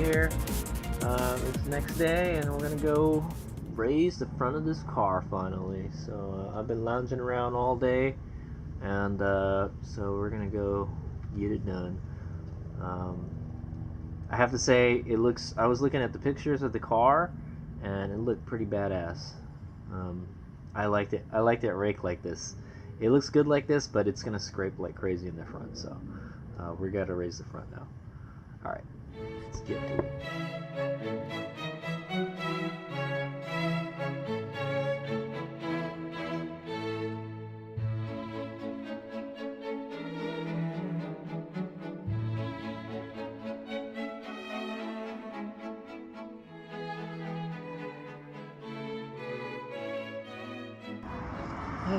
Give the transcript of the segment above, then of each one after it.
here. It's the next day and we're gonna go raise the front of this car finally. So I've been lounging around all day, and so we're gonna go get it done. I have to say, I was looking at the pictures of the car and it looked pretty badass. I liked it. I like that rake like this. It looks good like this, but it's gonna scrape like crazy in the front, so we gotta raise the front now. Alright, let's get to it.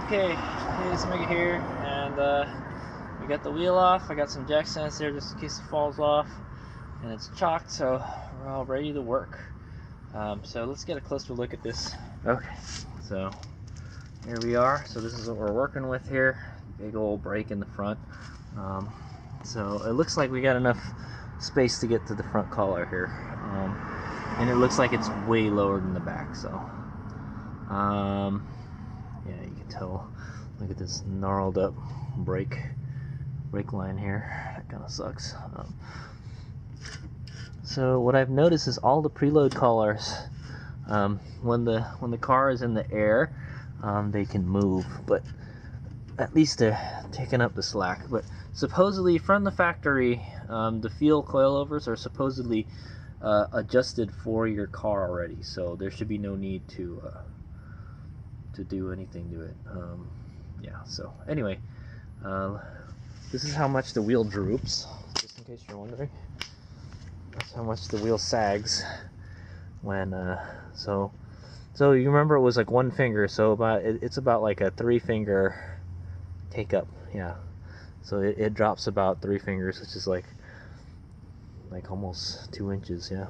Okay, let's make it here, and we got the wheel off. I got some jack stands there just in case it falls off, and it's chocked, so we're all ready to work. So let's get a closer look at this. Okay, so here we are. So this is what we're working with here. Big old brake in the front. So it looks like we got enough space to get to the front collar here, and it looks like it's way lower than the back. So yeah, you can tell. Look at this gnarled up brake line here. That kind of sucks. So what I've noticed is all the preload collars, when the car is in the air, they can move, but at least they're taking up the slack. But supposedly from the factory, the Feal coilovers are supposedly adjusted for your car already, so there should be no need to do anything to it. Yeah, so anyway, this is how much the wheel droops, just in case you're wondering. That's how much the wheel sags when so you remember it was like one finger, so it's about like a 3-finger take up. Yeah, so it drops about 3 fingers, which is like almost 2 inches. Yeah,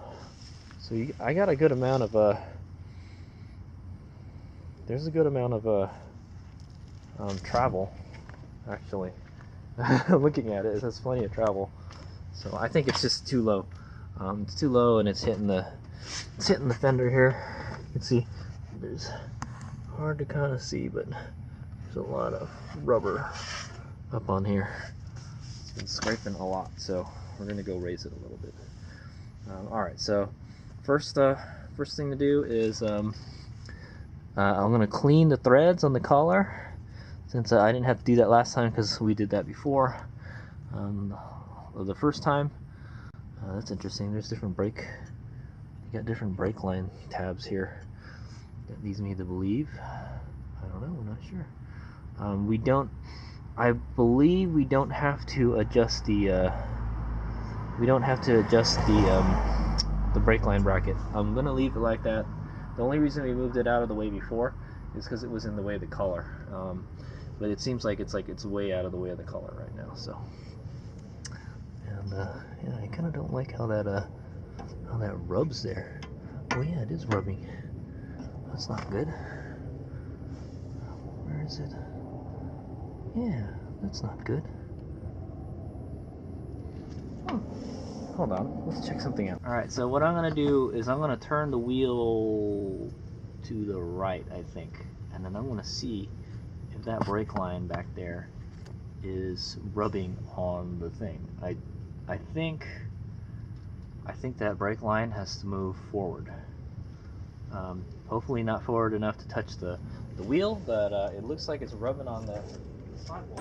so I got a good amount of there's a good amount of travel, actually. Looking at it, there's plenty of travel. So I think it's just too low. It's too low, and it's hitting the fender here. You can see there's hard to kind of see, but there's a lot of rubber up on here. It's been scraping a lot, so we're gonna go raise it a little bit. All right, so first thing to do is I'm going to clean the threads on the collar, since I didn't have to do that last time because we did that before the first time. That's interesting. There's different brake. You got different brake line tabs here. That leads me to believe. I don't know. I'm not sure. We don't. I believe we don't have to adjust the. We don't have to adjust the brake line bracket. I'm gonna leave it like that. The only reason we moved it out of the way before is because it was in the way of the collar, but it seems like it's way out of the way of the collar right now. So, and yeah, I kind of don't like how that rubs there. Oh yeah, it is rubbing. That's not good. Where is it? Yeah, that's not good. Hold on, let's check something out. Alright, so what I'm going to do is I'm going to turn the wheel to the right, I think. And then I'm going to see if that brake line back there is rubbing on the thing. I think that brake line has to move forward. Hopefully not forward enough to touch the wheel, but it looks like it's rubbing on the sidewall.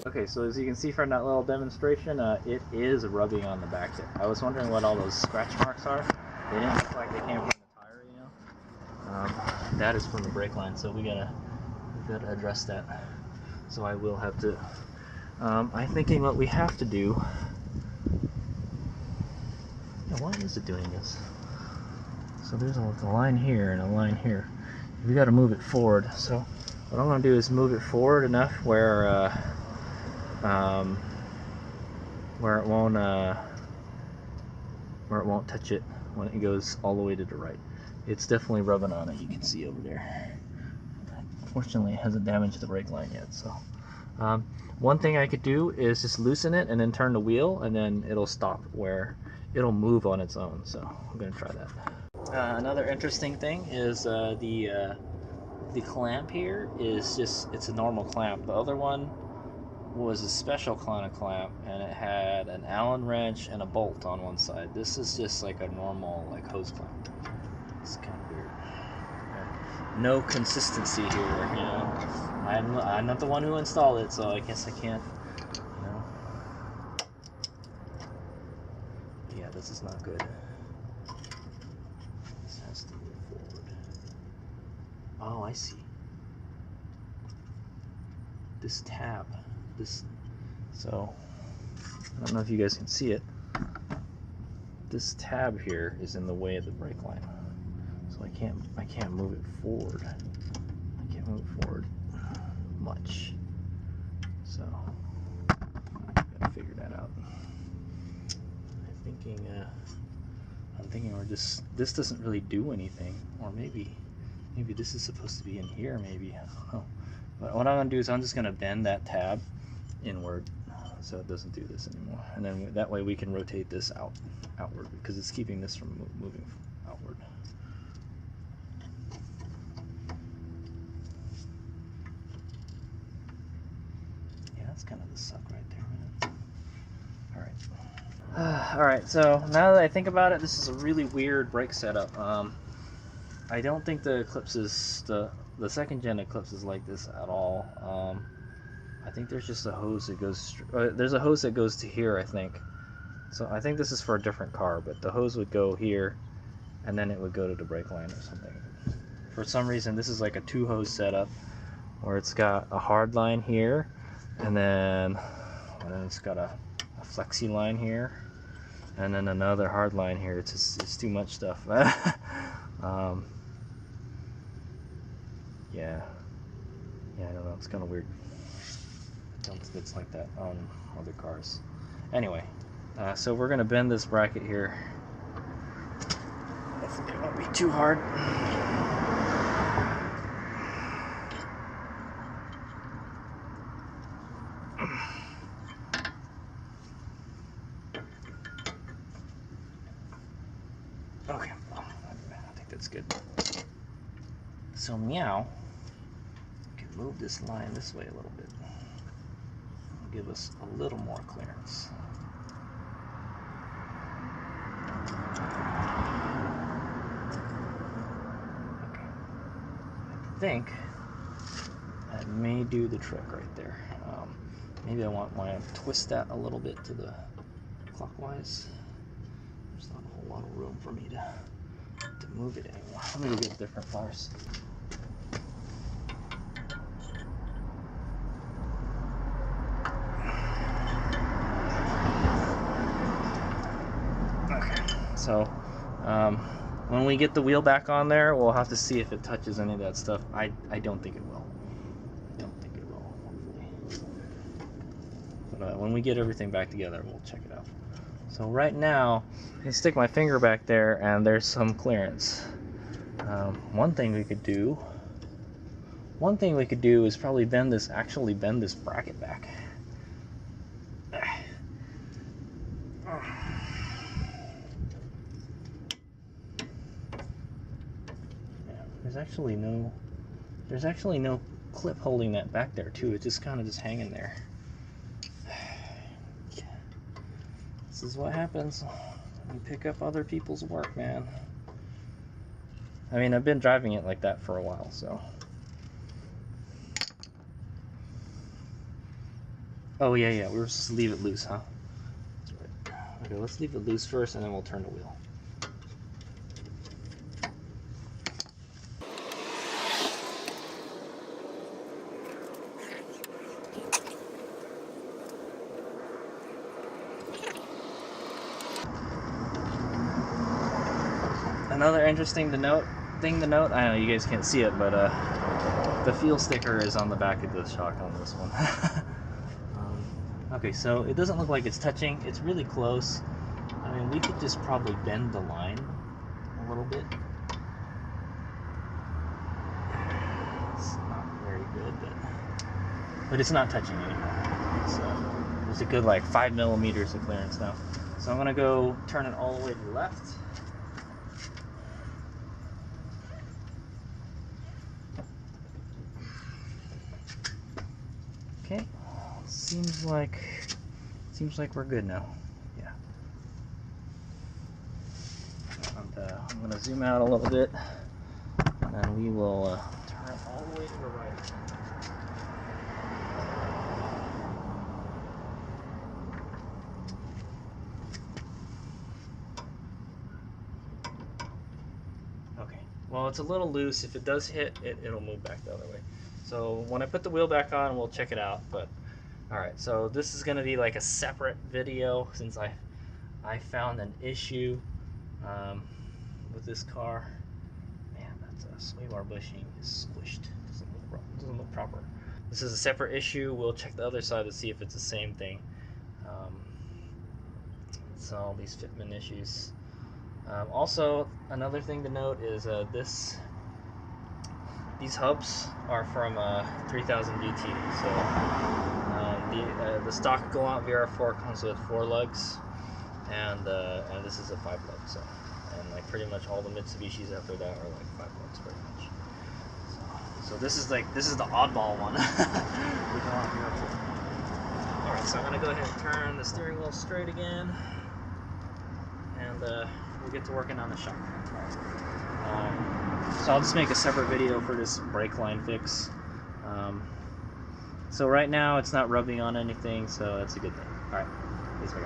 Okay, so as you can see from that little demonstration, it is rubbing on the back there. I was wondering what all those scratch marks are. They didn't look like they came from the tire, you know. That is from the brake line, so we gotta address that. So I will have to. I'm thinking what we have to do. Yeah, why is it doing this? So there's a line here and a line here. We got to move it forward. So what I'm gonna do is move it forward enough where it won't touch it when it goes all the way to the right. It's definitely rubbing on it, you can see over there. Fortunately, it hasn't damaged the brake line yet. So one thing I could do is just loosen it and then turn the wheel, and then it'll stop where it'll move on its own. So I'm gonna try that. Another interesting thing is the clamp here is it's a normal clamp. The other one was a special kind of clamp, and it had an Allen wrench and a bolt on one side. This is just like a normal like hose clamp. It's kind of weird. No consistency here, you know. I'm not the one who installed it, so I guess I can't, you know. Yeah, this is not good. This has to move forward. Oh, I see. This tab, so I don't know if you guys can see it. This tab here is in the way of the brake line, so I can't move it forward. I can't move it forward much. So gotta figure that out. I'm thinking we're just, this doesn't really do anything, or maybe this is supposed to be in here. Maybe, I don't know. But what I'm gonna do is I'm just gonna bend that tab inward so it doesn't do this anymore, and then that way we can rotate this outward, because it's keeping this from moving outward. Yeah, that's kind of the suck right there, man. All right. All right, so now that I think about it, this is a really weird brake setup. I don't think the Eclipse the second gen Eclipse is like this at all. I think there's just a hose that goes, there's a hose that goes to here, I think. So I think this is for a different car, but the hose would go here, and then it would go to the brake line or something. For some reason, this is like a 2-hose setup, where it's got a hard line here, and then it's got a flexi line here, and then another hard line here. It's too much stuff. Yeah, I don't know, it's kind of weird. I don't think it's like that on other cars. Anyway, so we're gonna bend this bracket here. I think it won't be too hard. Okay, I think that's good. So meow, we can move this line this way a little bit. Give us a little more clearance. Okay. I think that may do the trick right there. Maybe I want to twist that a little bit to the clockwise. There's not a whole lot of room for me to move it anymore. Let me go get different pliers. So when we get the wheel back on there, we'll have to see if it touches any of that stuff. I don't think it will. I don't think it will, hopefully. But when we get everything back together, we'll check it out. So right now, I stick my finger back there, and there's some clearance. One thing we could do is probably bend this bracket back. There's actually no clip holding that back there too. It's just kind of just hanging there. This is what happens when you pick up other people's work, man. I mean, I've been driving it like that for a while, so. Oh yeah, we were supposed to leave it loose, huh? That's right. Okay, let's leave it loose first, and then we'll turn the wheel. Another interesting thing to note, I know you guys can't see it, but the Feal sticker is on the back of the shock on this one. Okay, so it doesn't look like it's touching. It's really close. I mean, we could just probably bend the line bit. It's not very good, but it's not touching anymore. So there's a good like 5 millimeters of clearance now. So I'm gonna go turn it all the way to the left. Okay, seems like we're good now. Yeah. And, I'm gonna zoom out a little bit, and then we will turn all the way to the right. Okay. Well, it's a little loose. If it does hit, it'll move back the other way. So when I put the wheel back on, we'll check it out. But all right, so this is going to be like a separate video since I found an issue with this car. Man, that's a sway bar bushing is squished. Doesn't look proper. This is a separate issue. We'll check the other side to see if it's the same thing. So all these fitment issues. Also, another thing to note is these hubs are from 3000 GT. So the stock Galant VR4 comes with 4 lugs, and this is a 5 lug. So, and like pretty much all the Mitsubishis after that are like 5 lugs pretty much. So this is the oddball one. The Galant VR4. All right, so I'm gonna go ahead and turn the steering wheel straight again, and we'll get to working on the shock. So I'll just make a separate video for this brake line fix. So right now it's not rubbing on anything, so that's a good thing. Alright, let's go.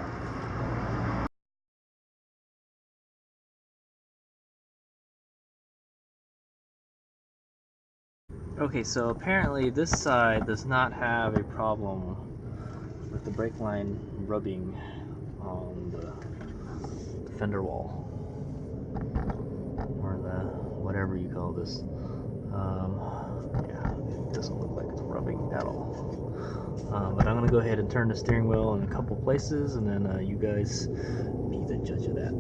Okay, so apparently this side does not have a problem with the brake line rubbing on the fender wall, or the whatever you call this. Yeah, it doesn't look like it's rubbing at all. But I'm gonna go ahead and turn the steering wheel in a couple places, and then you guys be the judge of that.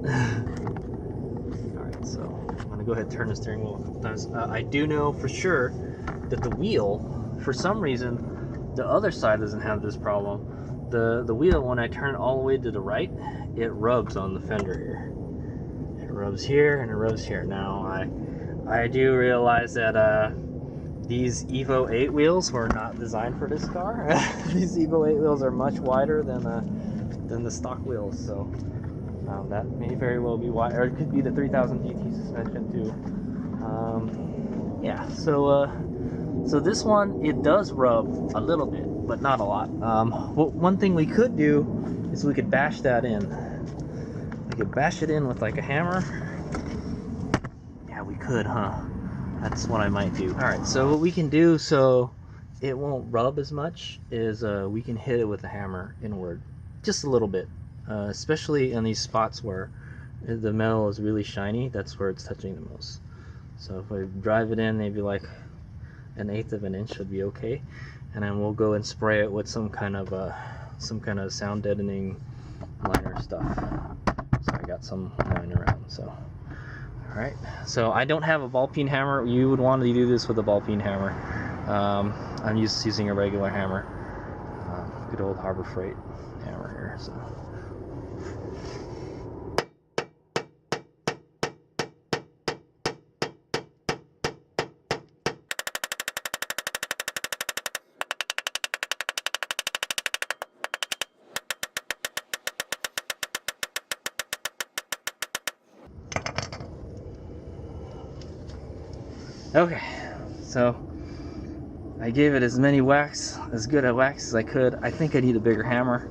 Alright, so I'm gonna go ahead and turn the steering wheel a couple times. I do know for sure that the wheel, for some reason, the other side doesn't have this problem. The wheel, when I turn it all the way to the right, it rubs on the fender here. It rubs here and it rubs here. Now I do realize that these Evo 8 wheels were not designed for this car. These Evo 8 wheels are much wider than the stock wheels, so that may very well be why, or it could be the 3000 GT suspension too. Yeah, so this one, it does rub a little bit, but not a lot. One thing we could do is we could bash that in. We could bash it in with like a hammer. Yeah, we could, huh? That's what I might do. Alright, so what we can do so it won't rub as much is we can hit it with a hammer inward. Just a little bit. Especially in these spots where the metal is really shiny, that's where it's touching the most. So if I drive it in maybe like 1/8 of an inch should be okay, and then we'll go and spray it with some kind of sound deadening liner stuff. So I got some lying around. So alright, so I don't have a ball peen hammer. You would want to do this with a ball peen hammer. I'm using a regular hammer, good old Harbor Freight hammer here. So okay, so I gave it as good a wax as I could. I think I need a bigger hammer,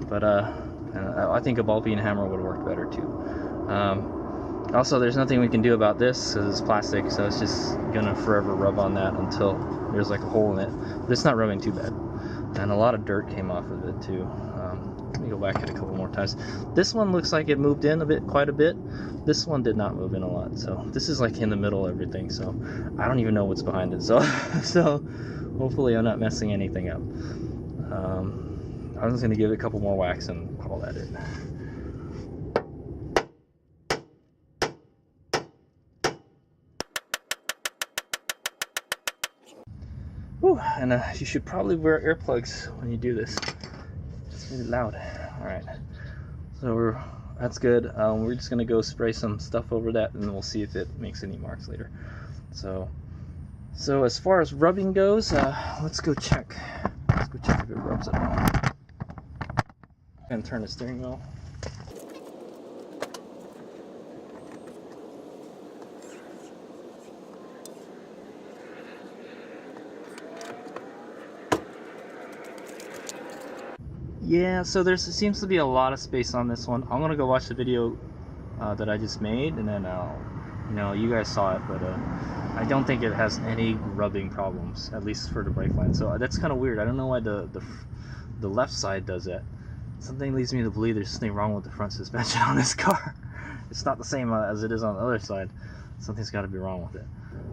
but I think a ball peen hammer would work better too. Also, there's nothing we can do about this because it's plastic, so it's just gonna forever rub on that until there's like a hole in it. But it's not rubbing too bad, and a lot of dirt came off of it too. Let me go back it a couple more times. This one looks like it moved in quite a bit. This one did not move in a lot, so this is like in the middle of everything, so I don't even know what's behind it, so hopefully I'm not messing anything up. I'm just gonna give it a couple more whacks and call that it. Whew, and you should probably wear earplugs when you do this. It's really loud. All right, so that's good. We're just gonna go spray some stuff over that, and we'll see if it makes any marks later. So as far as rubbing goes, let's go check. Let's go check if it rubs at all. And turn the steering wheel. Yeah, so there seems to be a lot of space on this one. I'm gonna go watch the video that I just made, and then you guys saw it, but I don't think it has any rubbing problems, at least for the brake line. So that's kind of weird. I don't know why the left side does that. Something leads me to believe there's something wrong with the front suspension on this car. It's not the same as it is on the other side. Something's got to be wrong with it.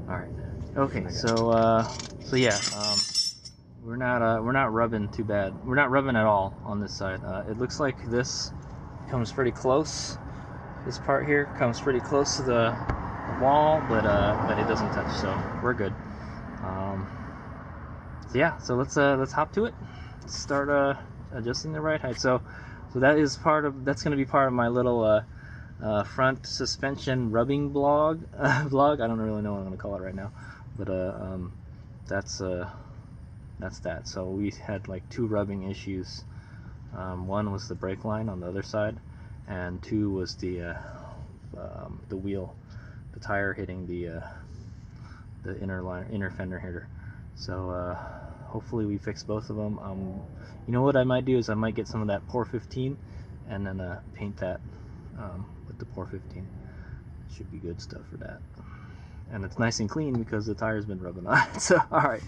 All right. Okay. So yeah. We're not rubbing too bad. We're not rubbing at all on this side. It looks like this comes pretty close. This part here comes pretty close to the wall, but it doesn't touch, so we're good. So yeah, so let's hop to it. Let's start adjusting the ride height. So that's going to be part of my little front suspension rubbing vlog. I don't really know what I'm going to call it right now, but that's that. So we had like 2 rubbing issues. One was the brake line on the other side, and 2 was the wheel, the tire hitting the inner fender header. So hopefully we fix both of them. You know what I might do is I might get some of that POR 15 and then paint that with the POR 15. Should be good stuff for that. And it's nice and clean because the tire's been rubbing on it. So all right.